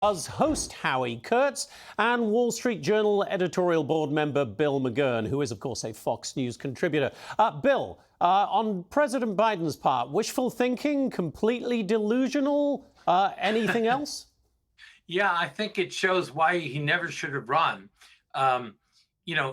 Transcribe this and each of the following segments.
As host Howie Kurtz and Wall Street Journal editorial board member Bill McGurn, who is, of course, a Fox News contributor. Bill, on President Biden's part, wishful thinking, completely delusional, anything else? Yeah, I think it shows why he never should have run.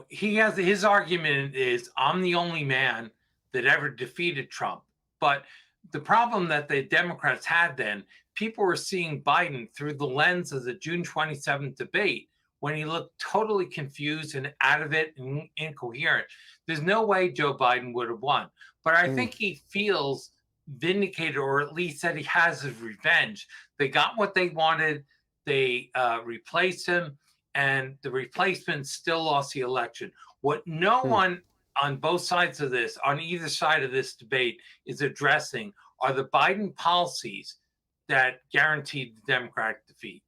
He has his argument is I'm the only man that ever defeated Trump. But the problem that the Democrats had then, people were seeing Biden through the lens of the June 27th debate when he looked totally confused and out of it and incoherent. There's no way Joe Biden would have won. But I think he feels vindicated, or at least that he has his revenge. They got what they wanted. They replaced him, and the replacement still lost the election. What no one on both sides of this, on either side of this debate, is addressing are the Biden policies that guaranteed the Democratic defeat.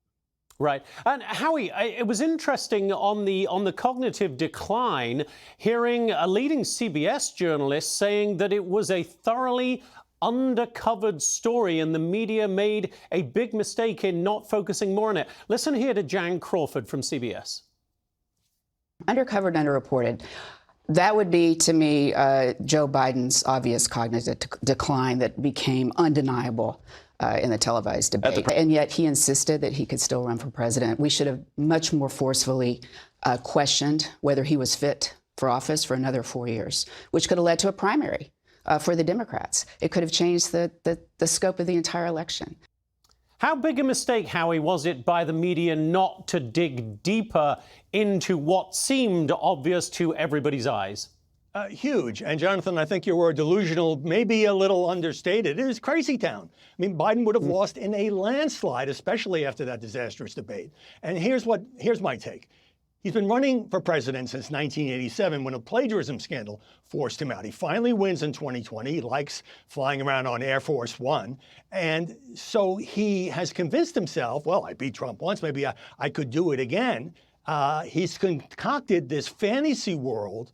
Right. And Howie, it was interesting on the cognitive decline, hearing a leading CBS journalist saying that it was a thoroughly undercovered story and the media made a big mistake in not focusing more on it. Listen here to Jan Crawford from CBS. Undercovered, underreported. That would be, to me, Joe Biden's obvious cognitive decline that became undeniable in the televised debate. And yet he insisted that he could still run for president. We should have much more forcefully questioned whether he was fit for office for another 4 years, which could have led to a primary for the Democrats. It could have changed the scope of the entire election. How big a mistake, Howie, was it by the media not to dig deeper into what seemed obvious to everybody's eyes? Huge. And Jonathan, I think your word delusional may be a little understated. It is crazy town. I mean, Biden would have lost in a landslide, especially after that disastrous debate. And here's my take. He's been running for president since 1987 when a plagiarism scandal forced him out. He finally wins in 2020. He likes flying around on Air Force One. And so he has convinced himself, well, I beat Trump once, maybe I could do it again. He's concocted this fantasy world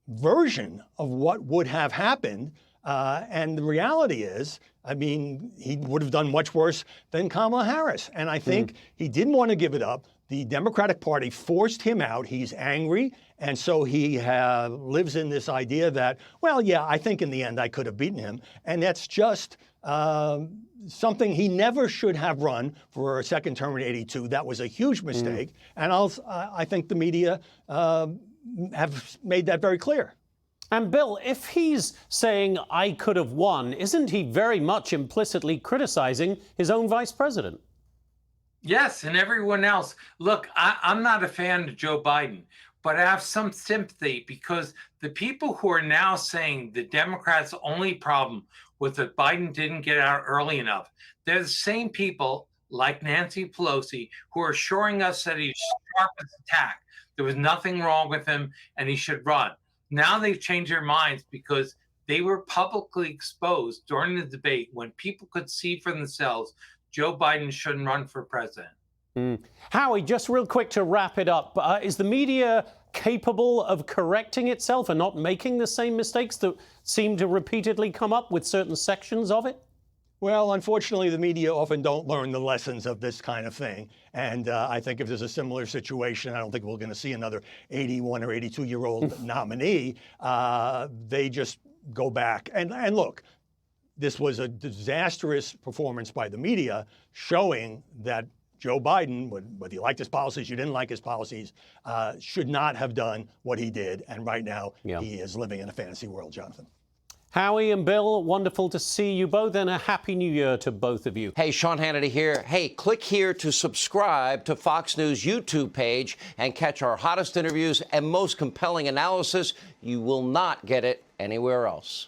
version of what would have happened. And the reality is, I mean, he would have done much worse than Kamala Harris. And I think he didn't want to give it up. The Democratic Party forced him out. He's angry. And so he lives in this idea that, well, yeah, I think in the end I could have beaten him. And that's just something he never should have run for a second term in '82. That was a huge mistake. And I think the media have made that very clear. And Bill, if he's saying I could have won, isn't he very much implicitly criticizing his own vice president? Yes, and everyone else. Look, I'm not a fan of Joe Biden, but I have some sympathy because the people who are now saying the Democrats' only problem was that Biden didn't get out early enough, they're the same people like Nancy Pelosi who are assuring us that he's sharp as a tack. There was nothing wrong with him and he should run. Now they've changed their minds because they were publicly exposed during the debate when people could see for themselves Joe Biden shouldn't run for president. Howie, just real quick to wrap it up, is the media capable of correcting itself and not making the same mistakes that seem to repeatedly come up with certain sections of it? Well, unfortunately, the media often don't learn the lessons of this kind of thing. And I think if there's a similar situation, I don't think we're going to see another 81 or 82-year-old nominee. They just go back. And look, this was a disastrous performance by the media showing that Joe Biden, whether you liked his policies, you didn't like his policies, should not have done what he did. And right now, he is living in a fantasy world, Jonathan. Howie and Bill, wonderful to see you both, and a Happy New Year to both of you. Hey, Sean Hannity here. Hey, click here to subscribe to Fox News YouTube page and catch our hottest interviews and most compelling analysis. You will not get it anywhere else.